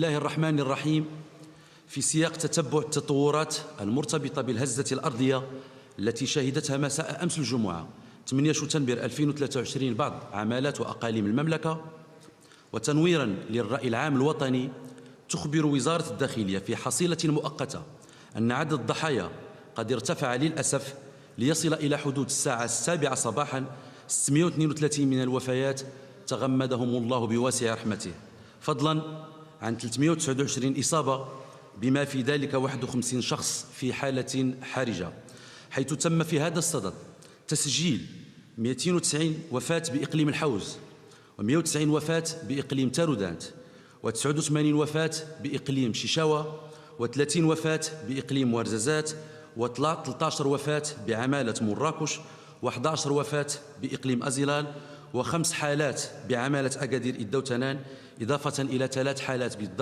الله الرحمن الرحيم. في سياق تتبع التطورات المرتبطة بالهزة الأرضية التي شهدتها مساء أمس الجمعة 8 شتنبر 2023 بعض عمالات وأقاليم المملكة، وتنويرا للرأي العام الوطني، تخبر وزارة الداخلية في حصيلة مؤقتة أن عدد الضحايا قد ارتفع للأسف ليصل إلى حدود الساعة 7 صباحا 632 من الوفيات تغمدهم الله بواسع رحمته، فضلا عن 329 إصابة، بما في ذلك 51 شخص في حالة حرجة، حيث تم في هذا الصدد تسجيل 290 وفاة بإقليم الحوز، و190 وفاة بإقليم تارودانت، و89 وفاة بإقليم شيشاوة، و30 وفاة بإقليم ورزازات، و13 وفاة بعمالة مراكش، و11 وفاة بإقليم أزيلال، و5 حالات بعمالة أكادير الدوتنان، إضافة إلى 3 حالات بالضبط